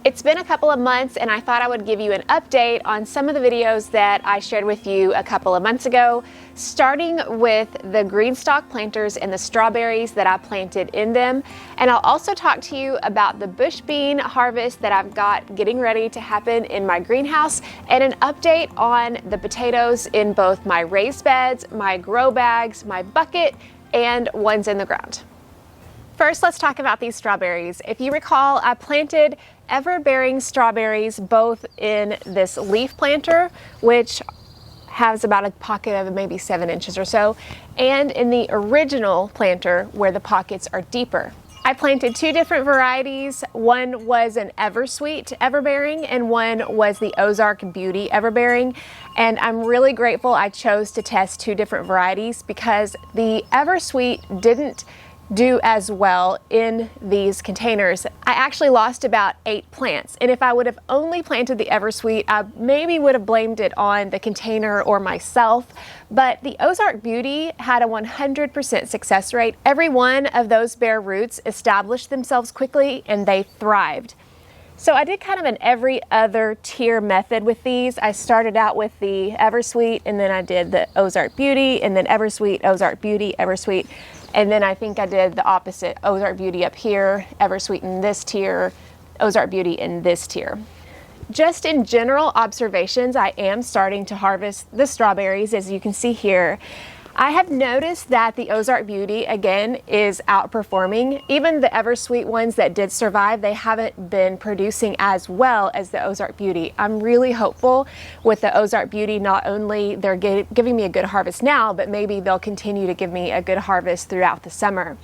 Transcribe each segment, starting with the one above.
It's been a couple of months and I thought I would give you an update on some of the videos that I shared with you a couple of months ago, starting with the Greenstalk planters and the strawberries that I planted in them. And I'll also talk to you about the bush bean harvest that I've got getting ready to happen in my greenhouse, and an update on the potatoes in both my raised beds, my grow bags, my bucket, and ones in the ground. First, let's talk about these strawberries. If you recall, I planted ever-bearing strawberries both in this leaf planter, which has about a pocket of maybe 7 inches or so, and in the original planter where the pockets are deeper. I planted 2 different varieties. One was an Eversweet Everbearing and one was the Ozark Beauty Everbearing. And I'm really grateful I chose to test 2 different varieties because the Eversweet didn't do as well in these containers. I actually lost about 8 plants, and if I would have only planted the Eversweet, I maybe would have blamed it on the container or myself, but the Ozark Beauty had a 100% success rate. Every one of those bare roots established themselves quickly and they thrived. So I did kind of an every other tier method with these. I started out with the Eversweet, and then I did the Ozark Beauty, and then Eversweet, Ozark Beauty, Eversweet. And then I think I did the opposite, Ozark Beauty up here, Eversweet in this tier, Ozark Beauty in this tier. Just in general observations, I am starting to harvest the strawberries, as you can see here. I have noticed that the Ozark Beauty, again, is outperforming. Even the Eversweet ones that did survive, they haven't been producing as well as the Ozark Beauty. I'm really hopeful with the Ozark Beauty, not only they're giving me a good harvest now, but maybe they'll continue to give me a good harvest throughout the summer.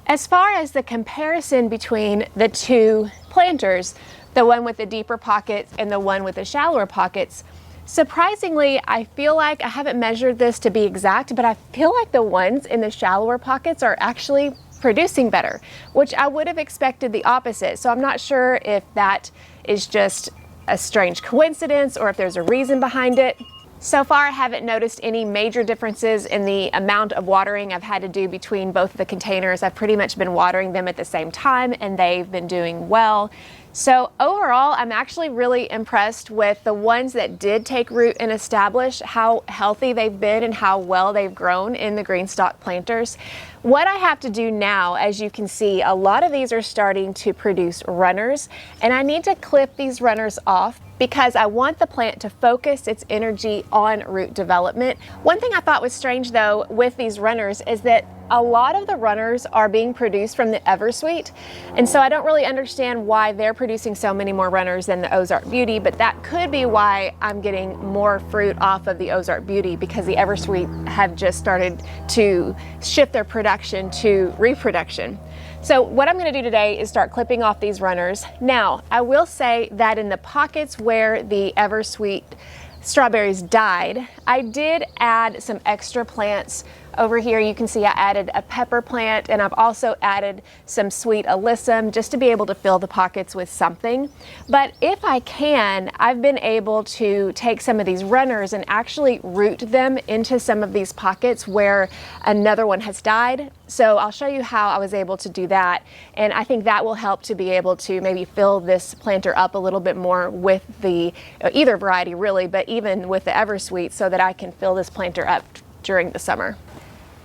As far as the comparison between the 2 planters, the one with the deeper pockets and the one with the shallower pockets, surprisingly, I feel like, I haven't measured this to be exact, but I feel like the ones in the shallower pockets are actually producing better, which I would have expected the opposite. So I'm not sure if that is just a strange coincidence or if there's a reason behind it. So far, I haven't noticed any major differences in the amount of watering I've had to do between both of the containers. I've pretty much been watering them at the same time and they've been doing well. So overall, I'm actually really impressed with the ones that did take root and establish, how healthy they've been and how well they've grown in the Greenstalk planters. What I have to do now, as you can see, a lot of these are starting to produce runners, and I need to clip these runners off because I want the plant to focus its energy on root development. One thing I thought was strange though with these runners is that a lot of the runners are being produced from the Eversweet, and so I don't really understand why they're producing so many more runners than the Ozark Beauty, but that could be why I'm getting more fruit off of the Ozark Beauty, because the Eversweet have just started to shift their production to reproduction. So what I'm going to do today is start clipping off these runners. Now, I will say that in the pockets where the Eversweet strawberries died, I did add some extra plants. Over here you can see I added a pepper plant, and I've also added some sweet alyssum just to be able to fill the pockets with something. But if I can, I've been able to take some of these runners and actually root them into some of these pockets where another one has died. So I'll show you how I was able to do that, and I think that will help to be able to maybe fill this planter up a little bit more with the either variety really, but even with the Eversweet, so that I can fill this planter up during the summer.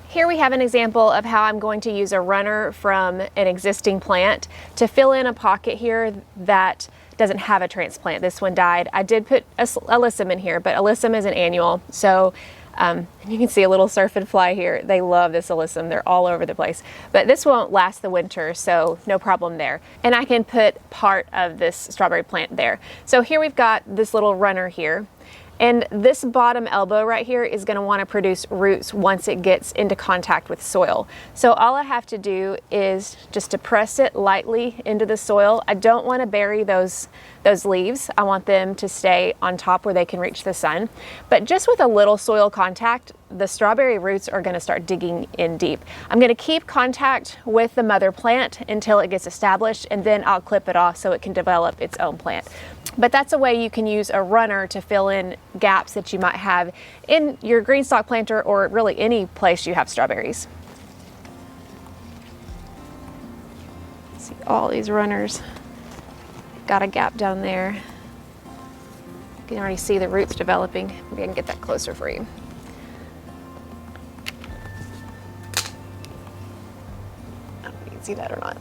Here we have an example of how I'm going to use a runner from an existing plant to fill in a pocket here that doesn't have a transplant. This one died. I did put alyssum in here, but alyssum is an annual, so you can see a little surf and fly here. They love this alyssum. They're all over the place. But this won't last the winter, so no problem there. And I can put part of this strawberry plant there. So here we've got this little runner here. And this bottom elbow right here is going to want to produce roots once it gets into contact with soil. So all I have to do is just to press it lightly into the soil. I don't want to bury those leaves. I want them to stay on top where they can reach the sun. But just with a little soil contact, the strawberry roots are going to start digging in deep. I'm going to keep contact with the mother plant until it gets established, and then I'll clip it off so it can develop its own plant. But that's a way you can use a runner to fill in gaps that you might have in your Greenstalk planter, or really any place you have strawberries. See all these runners got a gap down there. You can already see the roots developing. Maybe I can get that closer for you. I don't know if you can see that or not.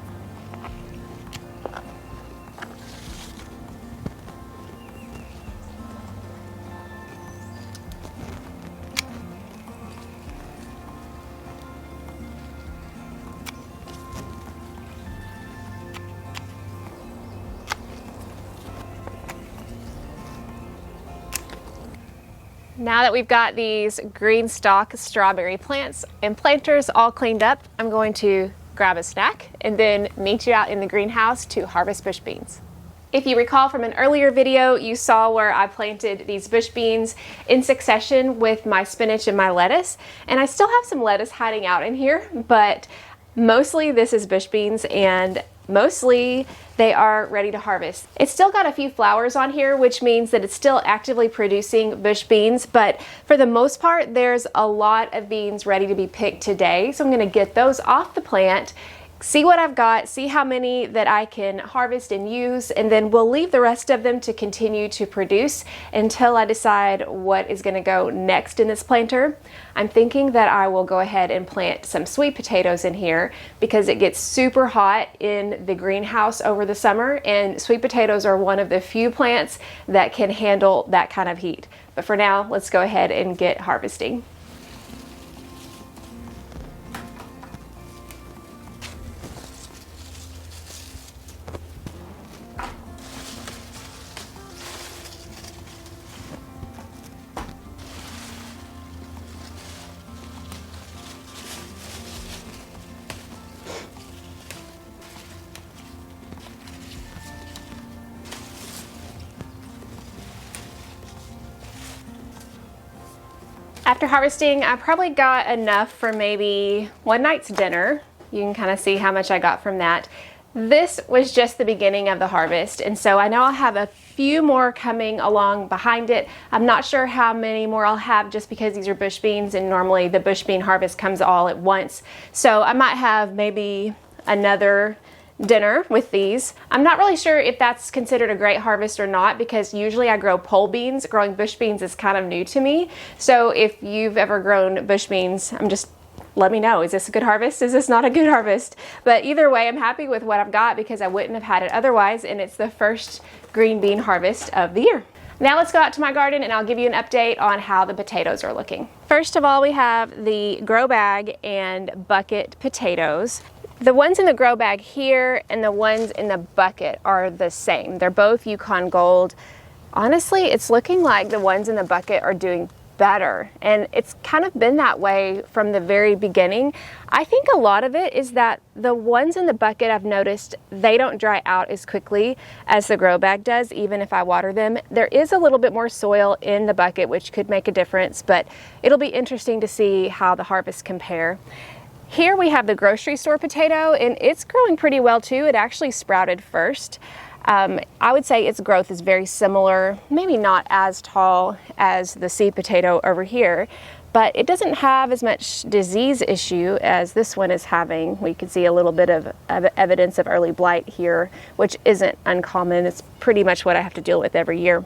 Now that we've got these Greenstalk strawberry plants and planters all cleaned up, I'm going to grab a snack and then meet you out in the greenhouse to harvest bush beans. If you recall from an earlier video, you saw where I planted these bush beans in succession with my spinach and my lettuce. And I still have some lettuce hiding out in here, but mostly this is bush beans and mostly they are ready to harvest. It's still got a few flowers on here, which means that it's still actively producing bush beans, but for the most part, there's a lot of beans ready to be picked today. So I'm gonna get those off the plant, see what I've got, see how many that I can harvest and use, and then we'll leave the rest of them to continue to produce until I decide what is gonna go next in this planter. I'm thinking that I will go ahead and plant some sweet potatoes in here because it gets super hot in the greenhouse over the summer, and sweet potatoes are one of the few plants that can handle that kind of heat. But for now, let's go ahead and get harvesting. After harvesting, I probably got enough for maybe one night's dinner. You can kind of see how much I got from that. This was just the beginning of the harvest, and so I know I'll have a few more coming along behind it. I'm not sure how many more I'll have just because these are bush beans, and normally the bush bean harvest comes all at once. So I might have maybe another dinner with these. I'm not really sure if that's considered a great harvest or not because usually I grow pole beans. Growing bush beans is kind of new to me. So if you've ever grown bush beans, let me know. Is this a good harvest? Is this not a good harvest? But either way, I'm happy with what I've got because I wouldn't have had it otherwise, and it's the first green bean harvest of the year. Now let's go out to my garden and I'll give you an update on how the potatoes are looking. First of all, we have the grow bag and bucket potatoes. The ones in the grow bag here and the ones in the bucket are the same. They're both Yukon Gold. Honestly, it's looking like the ones in the bucket are doing better, and it's kind of been that way from the very beginning. I think a lot of it is that the ones in the bucket, I've noticed they don't dry out as quickly as the grow bag does, even if I water them. There is a little bit more soil in the bucket, which could make a difference, but it'll be interesting to see how the harvests compare. Here we have the grocery store potato, and it's growing pretty well too. It actually sprouted first. I would say its growth is very similar, maybe not as tall as the seed potato over here, but it doesn't have as much disease issue as this one is having. We can see a little bit of evidence of early blight here, which isn't uncommon. It's pretty much what I have to deal with every year.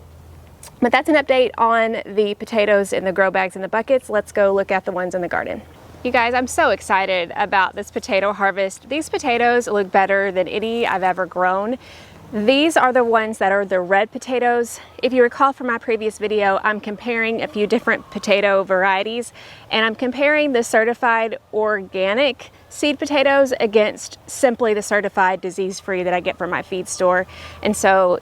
But that's an update on the potatoes in the grow bags and the buckets. Let's go look at the ones in the garden. You guys, I'm so excited about this potato harvest. These potatoes look better than any I've ever grown. These are the ones that are the red potatoes. If you recall from my previous video, I'm comparing a few different potato varieties, and I'm comparing the certified organic seed potatoes against simply the certified disease-free that I get from my feed store. And so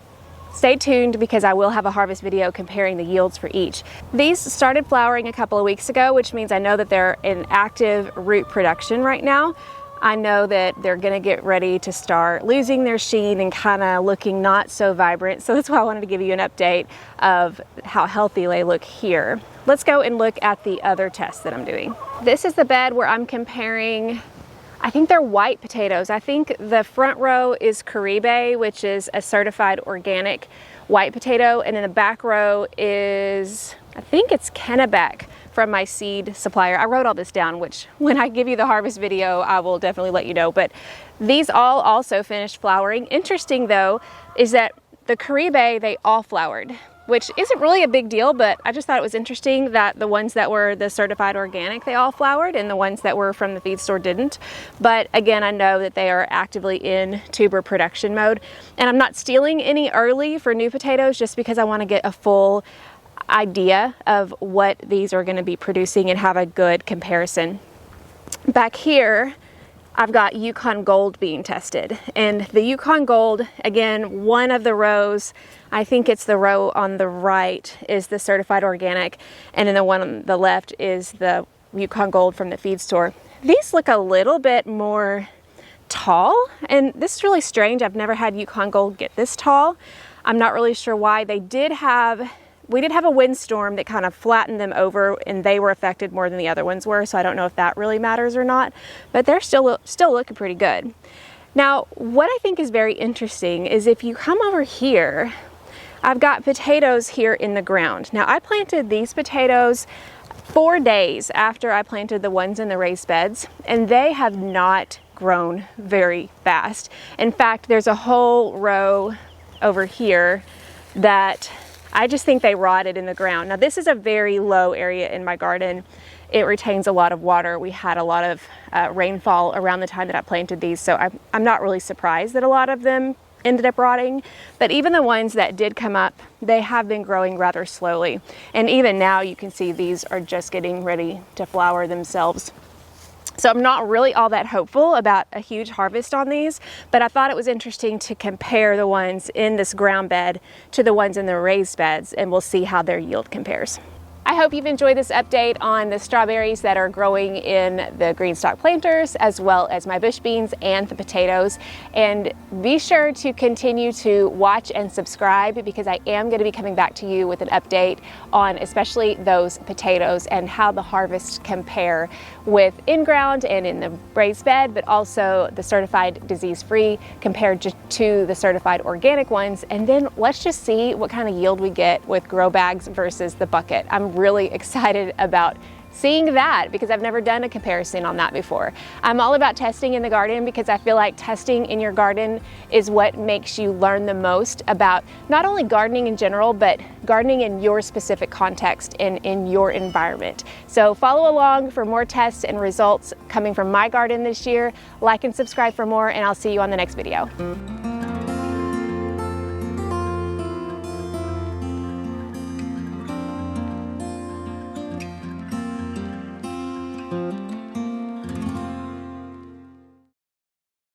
stay tuned because I will have a harvest video comparing the yields for each. These started flowering a couple of weeks ago, which means I know that they're in active root production right now. I know that they're gonna get ready to start losing their sheen and kind of looking not so vibrant. So that's why I wanted to give you an update of how healthy they look here. Let's go and look at the other tests that I'm doing. This is the bed where I'm comparing, I think they're white potatoes. I think the front row is Caribe, which is a certified organic white potato. And then the back row is, I think it's Kennebec from my seed supplier. I wrote all this down, which when I give you the harvest video, I will definitely let you know. But these all also finished flowering. Interesting though, is that the Caribe, they all flowered, which isn't really a big deal, but I just thought it was interesting that the ones that were the certified organic, they all flowered, and the ones that were from the feed store didn't. But again, I know that they are actively in tuber production mode, and I'm not stealing any early for new potatoes just because I want to get a full idea of what these are going to be producing and have a good comparison. Back here, I've got Yukon Gold being tested, and the Yukon Gold, again, one of the rows, I think it's the row on the right, is the certified organic, and then the one on the left is the Yukon Gold from the feed store. These look a little bit more tall, and this is really strange. I've never had Yukon Gold get this tall. I'm not really sure why. We did have a windstorm that kind of flattened them over, and they were affected more than the other ones were, so I don't know if that really matters or not, but they're still looking pretty good. Now, what I think is very interesting is if you come over here, I've got potatoes here in the ground. Now, I planted these potatoes 4 days after I planted the ones in the raised beds, and they have not grown very fast. In fact, there's a whole row over here that I just think they rotted in the ground. Now, this is a very low area in my garden. It retains a lot of water. We had a lot of rainfall around the time that I planted these, so I'm not really surprised that a lot of them ended up rotting. But even the ones that did come up, they have been growing rather slowly. And even now you can see these are just getting ready to flower themselves. So I'm not really all that hopeful about a huge harvest on these, but I thought it was interesting to compare the ones in this ground bed to the ones in the raised beds, and we'll see how their yield compares. I hope you've enjoyed this update on the strawberries that are growing in the Greenstalk planters, as well as my bush beans and the potatoes. And be sure to continue to watch and subscribe, because I am going to be coming back to you with an update on especially those potatoes and how the harvests compare with in-ground and in the raised bed, but also the certified disease-free compared to the certified organic ones. And then let's just see what kind of yield we get with grow bags versus the bucket. I'm really excited about seeing that because I've never done a comparison on that before. I'm all about testing in the garden because I feel like testing in your garden is what makes you learn the most about not only gardening in general, but gardening in your specific context and in your environment. So follow along for more tests and results coming from my garden this year. Like and subscribe for more, and I'll see you on the next video.